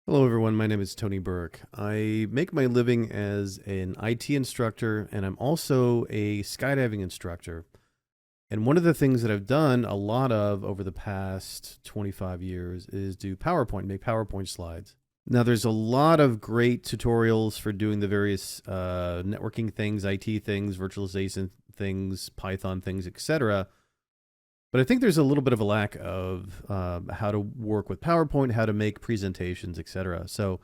Hello, everyone. My name is Tony Burke. I make my living as an IT instructor, and I'm also a skydiving instructor. And one of the things that I've done a lot of over the past 25 years is do PowerPoint, make PowerPoint slides. Now, there's a lot of great tutorials for doing the various networking things, IT things, virtualization things, Python things, etc. But I think there's a little bit of a lack of how to work with PowerPoint, how to make presentations, etc. So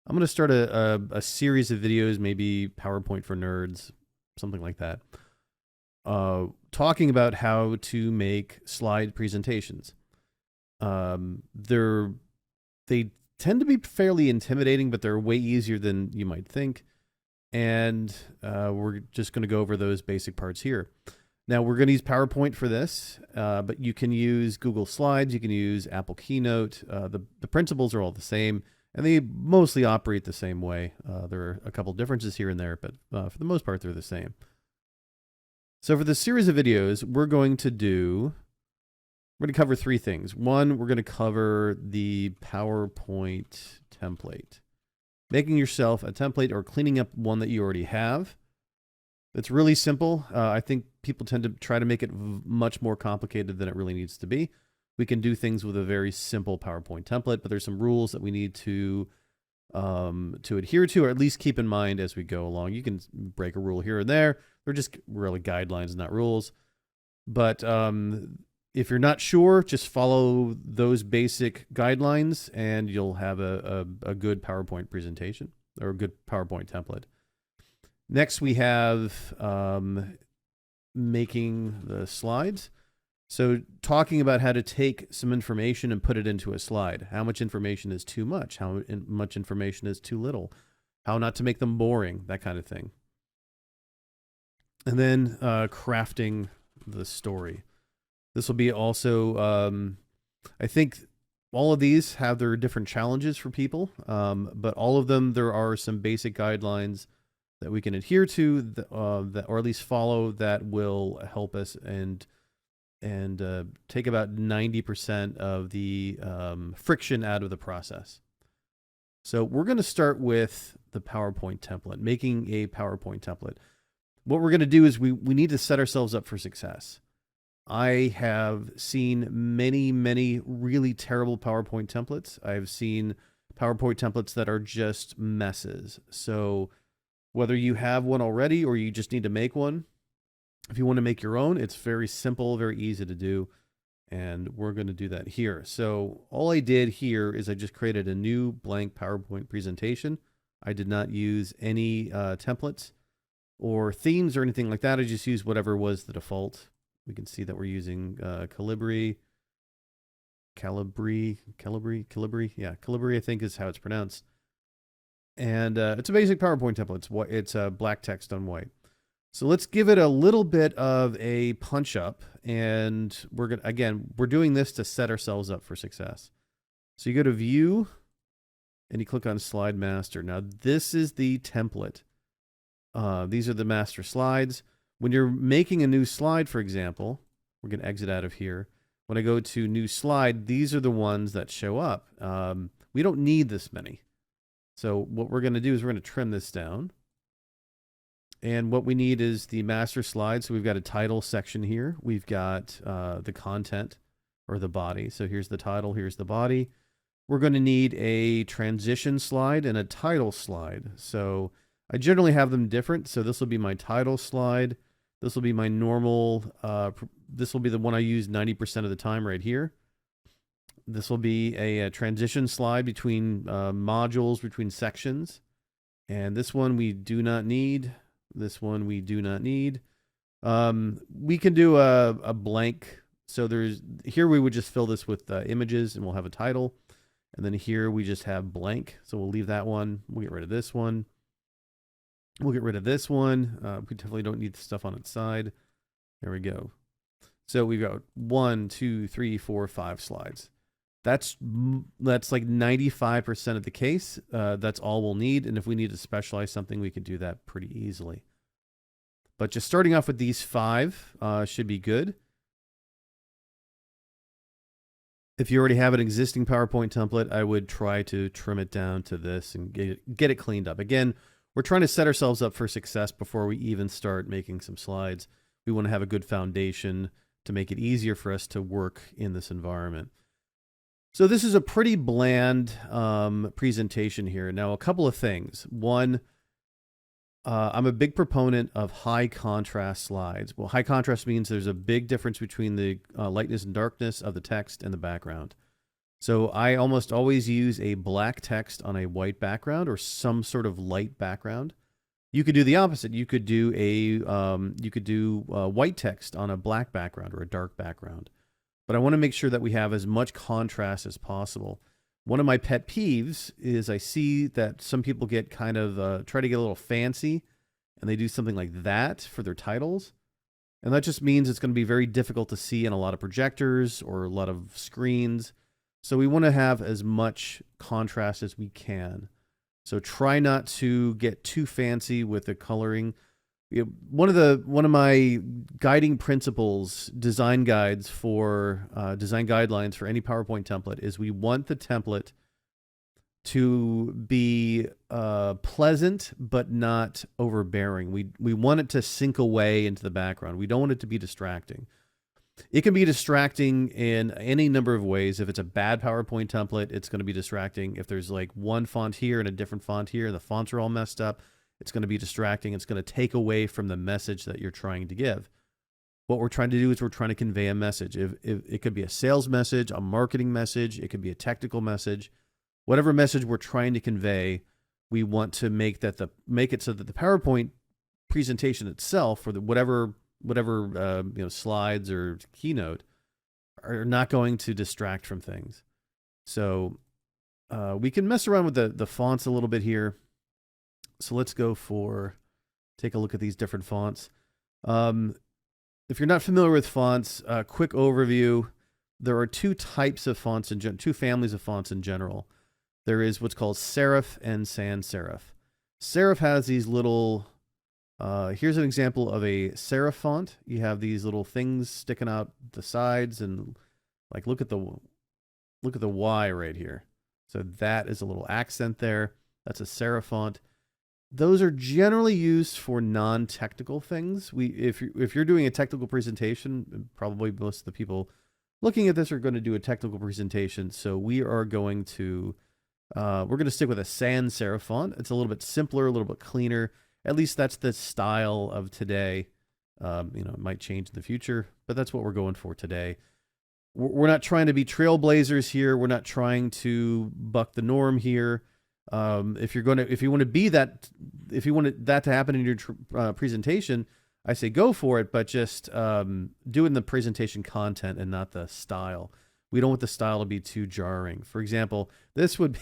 I'm going to start a series of videos, maybe PowerPoint for nerds, something like that, talking about how to make slide presentations. They're they tend to be fairly intimidating, but they're way easier than you might think. And we're just going to go over those basic parts here. Now, we're going to use PowerPoint for this, but you can use Google Slides. You can use Apple Keynote. The principles are all the same, and they mostly operate the same way. There are a couple differences here and there, but for the most part, they're the same. So for this series of videos, we're going to cover three things. One, we're going to cover the PowerPoint template, making yourself a template or cleaning up one that you already have. It's really simple. I think people tend to try to make it much more complicated than it really needs to be. We can do things with a very simple PowerPoint template, but there's some rules that we need to adhere to, or at least keep in mind as we go along. You can break a rule here and there. They're just really guidelines, not rules. But if you're not sure, just follow those basic guidelines, and you'll have a good PowerPoint presentation or a good PowerPoint template. Next, we have making the slides. So talking about how to take some information and put it into a slide. How much information is too much? How much information is too little? How not to make them boring, that kind of thing. And then crafting the story. This will be also, I think all of these have their different challenges for people, but all of them, there are some basic guidelines that we can adhere to, that, or at least follow, that will help us and take about 90% of the friction out of the process. So we're going to start with the PowerPoint template, making a PowerPoint template. What we're going to do is we need to set ourselves up for success. I have seen many really terrible PowerPoint templates. I've seen PowerPoint templates that are just messes. So whether you have one already or you just need to make one, if you want to make your own, it's very simple, very easy to do. And we're going to do that here. So all I did here is I just created a new blank PowerPoint presentation. I did not use any templates or themes or anything like that. I just used whatever was the default. We can see that we're using Calibri. Yeah, Calibri, I think is how it's pronounced. And it's a basic PowerPoint template. It's black text on white. So let's give it a little bit of a punch up, and we're doing this to set ourselves up for success. So you go to View, and you click on Slide Master. Now this is the template. These are the master slides. When you're making a new slide, for example, we're going to exit out of here. When I go to New Slide, these are the ones that show up. We don't need this many. So what we're going to do is we're going to trim this down. And what we need is the master slide. So we've got a title section here. We've got the content or the body. So here's the title, here's the body. We're going to need a transition slide and a title slide. So I generally have them different. So this will be my title slide. This will be my normal, this will be the one I use 90% of the time right here. This will be a transition slide between modules, between sections. And this one we do not need. This one we do not need. We can do a blank. So here we would just fill this with images, and we'll have a title. And then here we just have blank. So we'll leave that one. We'll get rid of this one. We'll get rid of this one. We definitely don't need the stuff on its side. There we go. So we've got 1, 2, 3, 4, 5 slides. That's like 95% of the case. That's all we'll need. And if we need to specialize something, we can do that pretty easily. But just starting off with these 5 should be good. If you already have an existing PowerPoint template, I would try to trim it down to this and get it cleaned up. Again, we're trying to set ourselves up for success before we even start making some slides. We want to have a good foundation to make it easier for us to work in this environment. So this is a pretty bland presentation here. Now, a couple of things. One, I'm a big proponent of high contrast slides. Well, high contrast means there's a big difference between the lightness and darkness of the text and the background. So I almost always use a black text on a white background or some sort of light background. You could do the opposite. You could do white text on a black background or a dark background. But I want to make sure that we have as much contrast as possible. One of my pet peeves is I see that some people get kind of try to get a little fancy and they do something like that for their titles. And that just means it's going to be very difficult to see in a lot of projectors or a lot of screens. So we want to have as much contrast as we can. So try not to get too fancy with the coloring. One of my guiding principles, design guidelines for any PowerPoint template is we want the template to be pleasant but not overbearing. We want it to sink away into the background. We don't want it to be distracting. It can be distracting in any number of ways. If it's a bad PowerPoint template, it's going to be distracting. If there's like one font here and a different font here, the fonts are all messed up, it's going to be distracting. It's going to take away from the message that you're trying to give. What we're trying to do is we're trying to convey a message. If it could be a sales message, a marketing message, it could be a technical message. Whatever message we're trying to convey, we want to make it so that the PowerPoint presentation itself, or whatever slides or keynote, are not going to distract from things. So we can mess around with the fonts a little bit here. So let's take a look at these different fonts. If you're not familiar with fonts, quick overview. There are two types of fonts two families of fonts in general. There is what's called serif and sans serif. Serif has these little, here's an example of a serif font. You have these little things sticking out the sides, and like look at the Y right here. So that is a little accent there. That's a serif font. Those are generally used for non-technical things. If you're doing a technical presentation, probably most of the people looking at this are going to do a technical presentation. So we are going to we're going to stick with a sans serif font. It's a little bit simpler, a little bit cleaner. At least that's the style of today. It might change in the future, but that's what we're going for today. We're not trying to be trailblazers here. We're not trying to buck the norm here. If you want that to happen in your presentation, I say go for it, but just do it in the presentation content and not the style. We don't want the style to be too jarring. For example, this would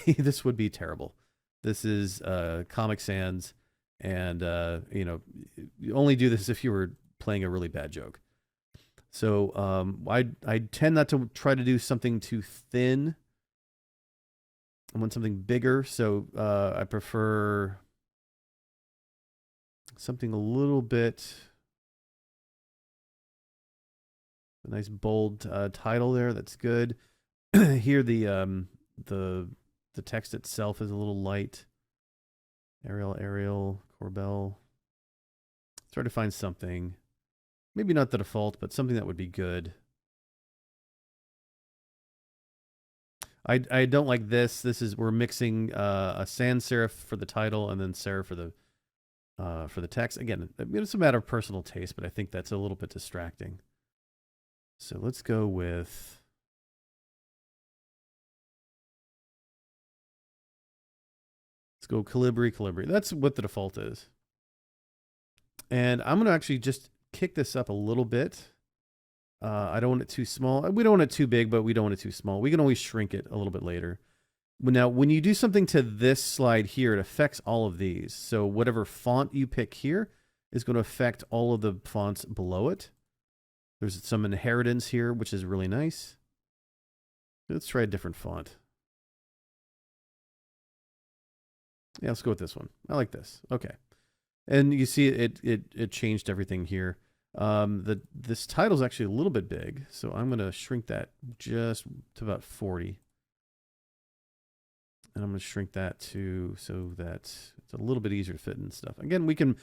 be terrible. This is Comic Sans, and you only do this if you were playing a really bad joke. So I tend not to try to do something too thin. I want something bigger, so I prefer something a little bit, a nice bold title there. That's good. Here the text itself is a little light. Arial, Corbel. Try to find something, maybe not the default, but something that would be good. I don't like this. We're mixing a sans serif for the title and then serif for the text. Again, it's a matter of personal taste, but I think that's a little bit distracting. So let's go with Calibri. That's what the default is. And I'm going to actually just kick this up a little bit. I don't want it too small. We don't want it too big, but we don't want it too small. We can always shrink it a little bit later. Now, when you do something to this slide here, it affects all of these. So whatever font you pick here is going to affect all of the fonts below it. There's some inheritance here, which is really nice. Let's try a different font. Yeah, let's go with this one. I like this. Okay. And you see it changed everything here. This title is actually a little bit big, so I'm going to shrink that just to about 40. And I'm going to shrink that to so that it's a little bit easier to fit and stuff. Again, we can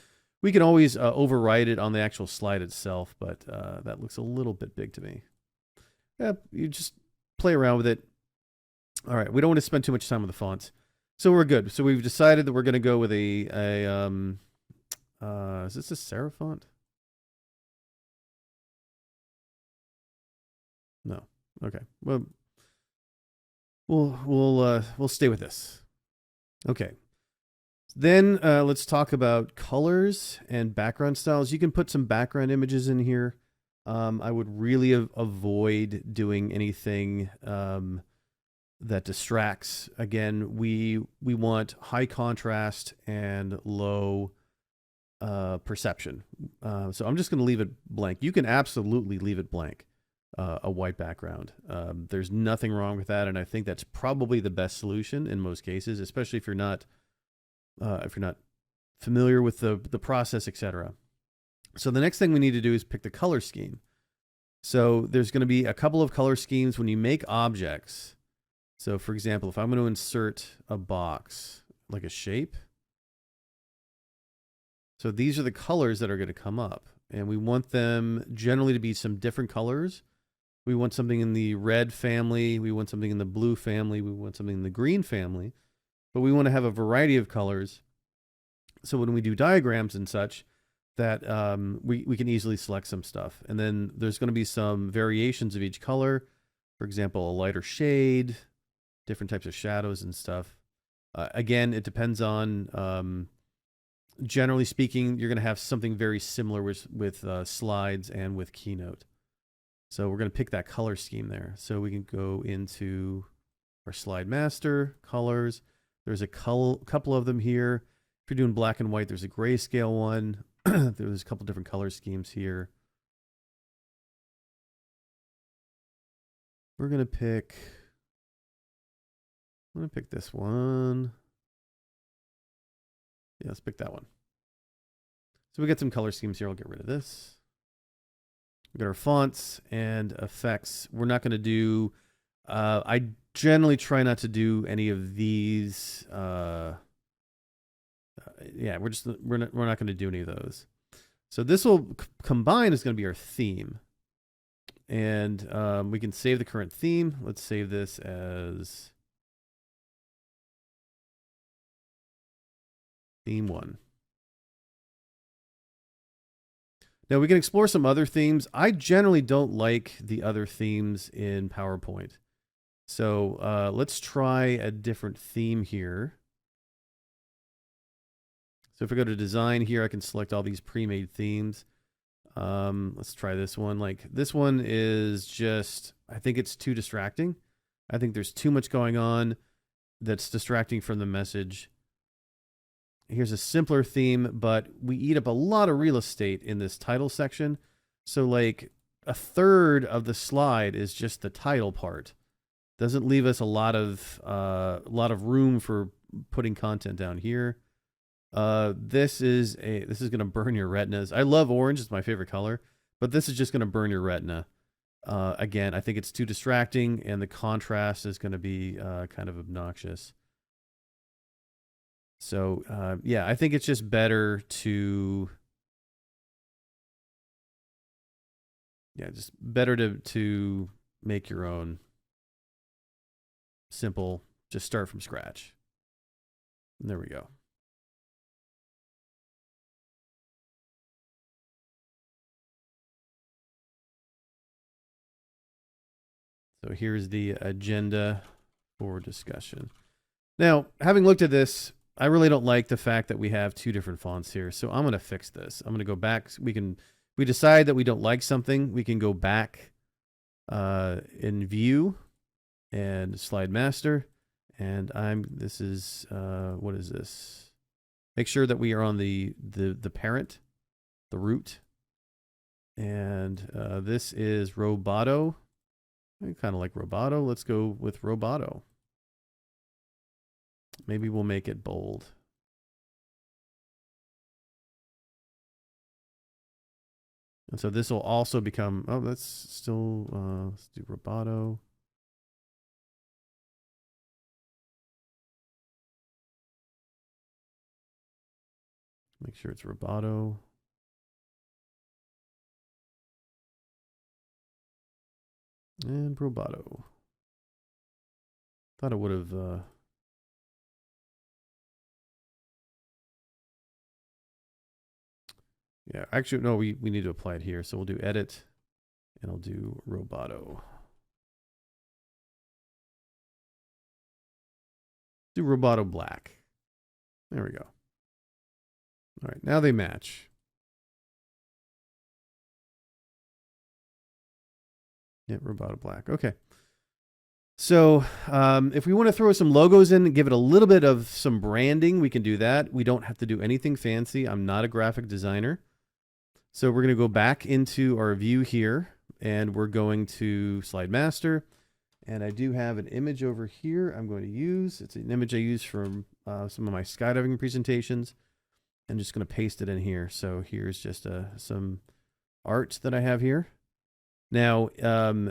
always overwrite it on the actual slide itself, but that looks a little bit big to me. Yeah, you just play around with it. All right, we don't want to spend too much time with the fonts, so we're good. So we've decided that we're going to go with a is this a serif font? No. Okay. Well, we'll stay with this. Okay. Then let's talk about colors and background styles. You can put some background images in here. I would really avoid doing anything that distracts. Again, we want high contrast and low perception. So I'm just going to leave it blank. You can absolutely leave it blank, a white background. There's nothing wrong with that, and I think that's probably the best solution in most cases, especially if you're not familiar with the process, etc. So the next thing we need to do is pick the color scheme. So there's going to be a couple of color schemes when you make objects. So for example, if I'm going to insert a box, like a shape, so these are the colors that are going to come up, and we want them generally to be some different colors. We want something in the red family, we want something in the blue family, we want something in the green family, but we want to have a variety of colors. So when we do diagrams and such, that we can easily select some stuff. And then there's going to be some variations of each color. For example, a lighter shade, different types of shadows and stuff. Again, it depends on, generally speaking, you're going to have something very similar with slides and with Keynote. So we're going to pick that color scheme there. So we can go into our slide master, colors. There's a couple of them here. If you're doing black and white, there's a grayscale one. There's a couple different color schemes here. I'm going to pick this one. Yeah, let's pick that one. So we get some color schemes here. I'll get rid of this. We got our fonts and effects. We're not going to do, I generally try not to do any of these. Yeah, we're not going to do any of those. So this will combine is going to be our theme. And we can save the current theme. Let's save this as theme 1. Now we can explore some other themes. I generally don't like the other themes in PowerPoint. So let's try a different theme here. So if I go to design here, I can select all these pre-made themes. Let's try this one. Like this one is just, I think it's too distracting. I think there's too much going on that's distracting from the message. Here's a simpler theme, but we eat up a lot of real estate in this title section. So like a third of the slide is just the title part. Doesn't leave us a lot of room for putting content down here. This is going to burn your retinas. I love orange; it's my favorite color, but this is just going to burn your retina. Again, I think it's too distracting, and the contrast is going to be kind of obnoxious. So yeah, I think it's just better to to make your own simple. Just start from scratch. And there we go. So here's the agenda for discussion. Now, having looked at this, I really don't like the fact that we have two different fonts here. So I'm going to fix this. I'm going to go back. We decide that we don't like something. We can go back in view and slide master. And this is, what is this? Make sure that we are on the parent, the root. And this is Roboto. I kind of like Roboto. Let's go with Roboto. Maybe we'll make it bold. And so this will also become, oh, that's still, let's do Roboto. Make sure it's Roboto. And Roboto. Thought it would have, yeah, actually, no, we need to apply it here. So we'll do edit, and I'll do Roboto. Do Roboto black. There we go. All right, now they match. Yeah, Roboto black. Okay. So if we want to throw some logos in and give it a little bit of some branding, we can do that. We don't have to do anything fancy. I'm not a graphic designer. So we're going to go back into our view here, and we're going to slide master. And I do have an image over here I'm going to use. It's an image I use from some of my skydiving presentations. I'm just going to paste it in here. So here's just some art that I have here. Now,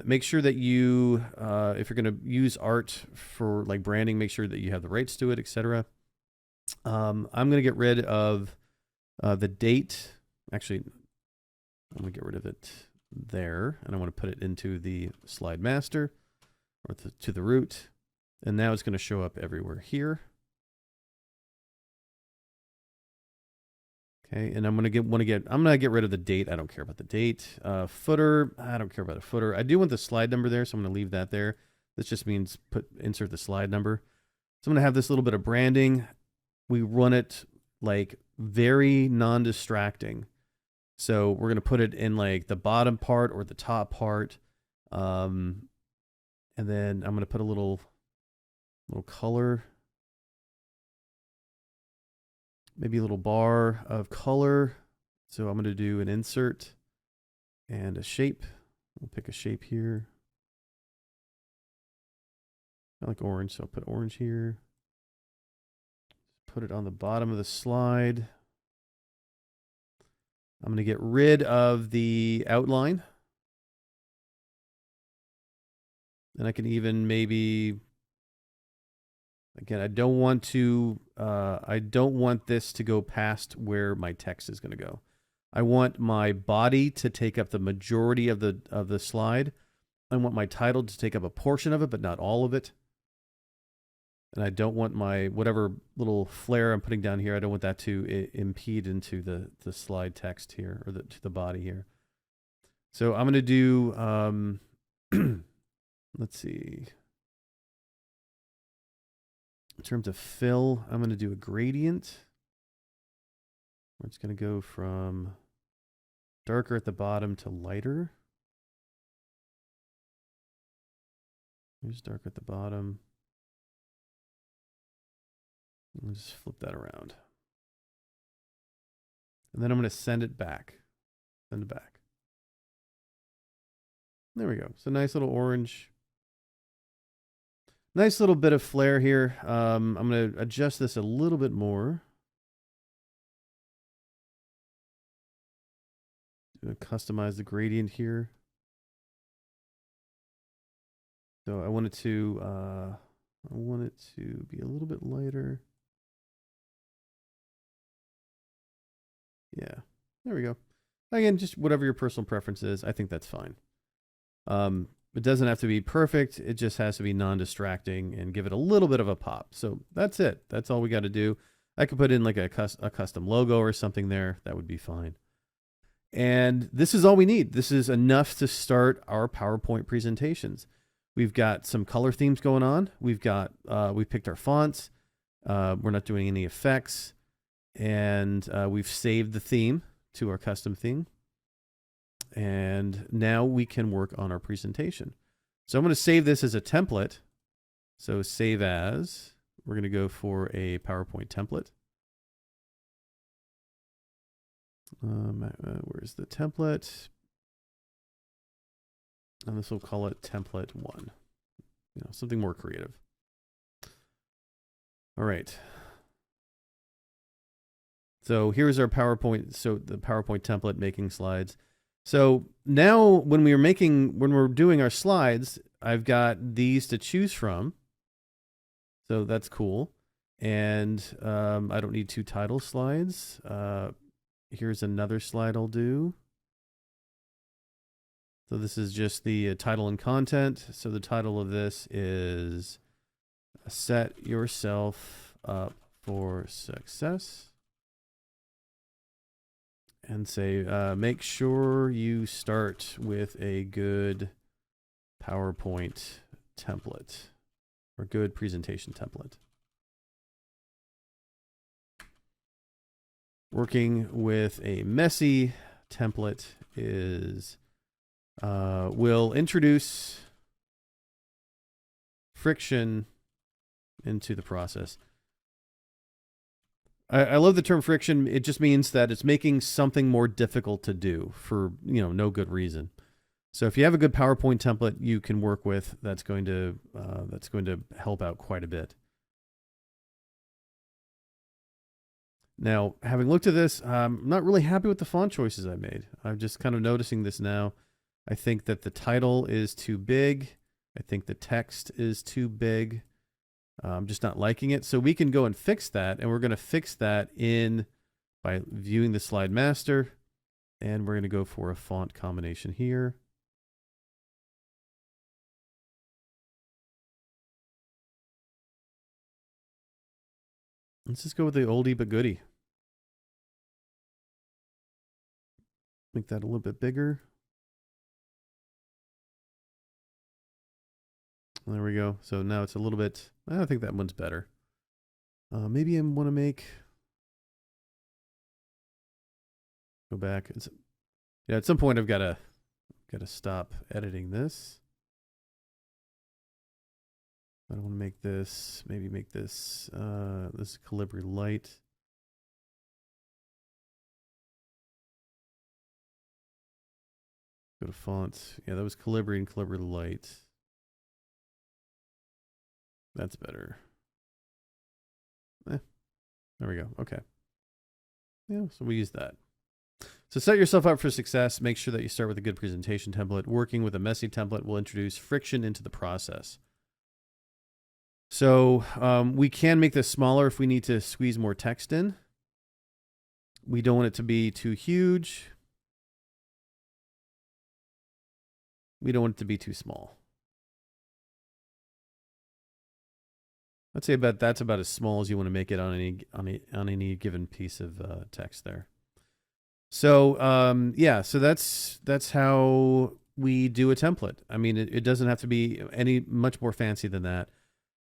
make sure that you, if you're going to use art for like branding, make sure that you have the rights to it, etc. I'm going to get rid of the date. Actually, I'm going to get rid of it there, and I want to put it into the slide master or to the root. And now it's going to show up everywhere here. Okay, and I'm gonna get rid of the date. I don't care about the date. Footer, I don't care about a footer. I do want the slide number there, so I'm gonna leave that there. This just means insert the slide number. So I'm gonna have this little bit of branding. We run it like very non-distracting. So we're gonna put it in like the bottom part or the top part, and then I'm gonna put a little color. Maybe a little bar of color. So I'm going to do an insert and a shape. We'll pick a shape here. I like orange, so I'll put orange here. Put it on the bottom of the slide. I'm going to get rid of the outline. And I can even maybe, again, I don't want this to go past where my text is going to go. I want my body to take up the majority of the slide. I want my title to take up a portion of it, but not all of it. And I don't want my whatever little flare I'm putting down here, I don't want that to impede into the slide text here, or to the body here. So I'm going to do, let's see. In terms of fill, I'm going to do a gradient. Where it's going to go from darker at the bottom to lighter. Here's dark at the bottom. I'll just flip that around. And then I'm going to send it back. Send it back. There we go. So nice little orange. Nice little bit of flare here. I'm going to adjust this a little bit more. Customize the gradient here. So I want it to be a little bit lighter. Yeah, there we go. Again, just whatever your personal preference is. I think that's fine. It doesn't have to be perfect. It just has to be non-distracting and give it a little bit of a pop. So that's it. That's all we got to do. I could put in like a custom logo or something there. That would be fine. And this is all we need. This is enough to start our PowerPoint presentations. We've got some color themes going on. We've picked our fonts. We're not doing any effects. And we've saved the theme to our custom theme. And now we can work on our presentation. So I'm going to save this as a template. So save as, we're going to go for a PowerPoint template. Where's the template? And this will call it template 1. You know, something more creative. All right. So here's our PowerPoint. So the PowerPoint template, making slides. So now when we're doing our slides, I've got these to choose from. So that's cool. And I don't need 2 title slides. Here's another slide I'll do. So this is just the title and content. So the title of this is Set Yourself Up for Success. And say, make sure you start with a good PowerPoint template or good presentation template. Working with a messy template is will introduce friction into the process. I love the term friction. It just means that it's making something more difficult to do for no good reason. So if you have a good PowerPoint template you can work with, that's going to help out quite a bit. Now, having looked at this, I'm not really happy with the font choices I made. I'm just kind of noticing this now. I think that the title is too big. I think the text is too big. I'm just not liking it. So we can go and fix that. And we're going to fix that by viewing the slide master. And we're going to go for a font combination here. Let's just go with the oldie but goodie. Make that a little bit bigger. There we go. So now it's a little bit, I think that one's better. Maybe I want to go back. At some point I've got to stop editing this. I don't want to make this, maybe make this, this Calibri light. Go to font. Yeah, that was Calibri and Calibri light. That's better. There we go. Okay. Yeah, so we use that. So set yourself up for success. Make sure that you start with a good presentation template. Working with a messy template will introduce friction into the process. So we can make this smaller if we need to squeeze more text in. We don't want it to be too huge. We don't want it to be too small. I'd say that's about as small as you want to make it on any given piece of text there. So yeah, so that's how we do a template. I mean, it doesn't have to be much more fancy than that.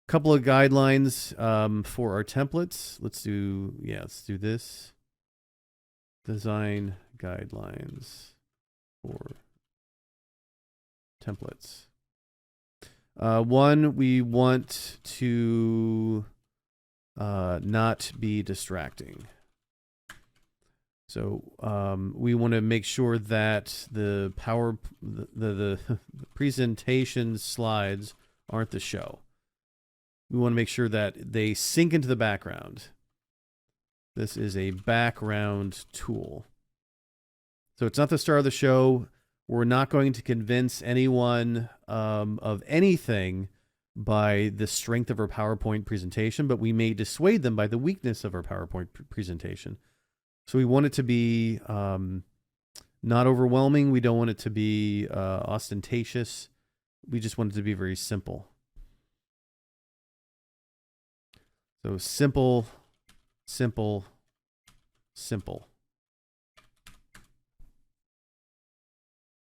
A couple of guidelines for our templates. Let's do this. Design guidelines for templates. One, we want to not be distracting. So we want to make sure that the presentation slides aren't the show. We want to make sure that they sink into the background. This is a background tool. So it's not the star of the show. We're not going to convince anyone of anything by the strength of our PowerPoint presentation, but we may dissuade them by the weakness of our PowerPoint presentation. So we want it to be not overwhelming. We don't want it to be ostentatious. We just want it to be very simple. So simple, simple, simple.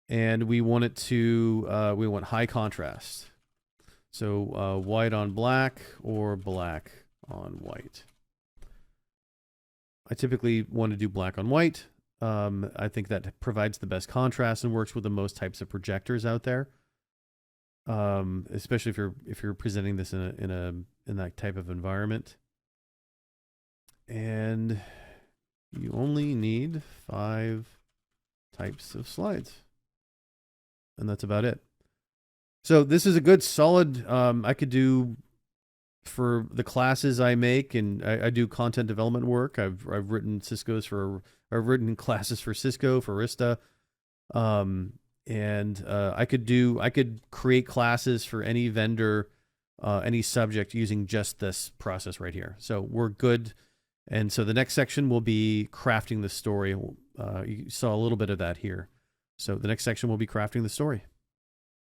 And we want it to, we want high contrast. So white on black or black on white. I typically want to do black on white. I think that provides the best contrast and works with the most types of projectors out there. Especially if you're presenting this in that type of environment. And you only need 5 types of slides. And that's about it. So this is a good solid, I could do for the classes I make, and I do content development work. I've written classes for Cisco, for Arista. I could create classes for any vendor, any subject using just this process right here. So we're good. And so the next section will be crafting the story. You saw a little bit of that here. So the next section will be crafting the story.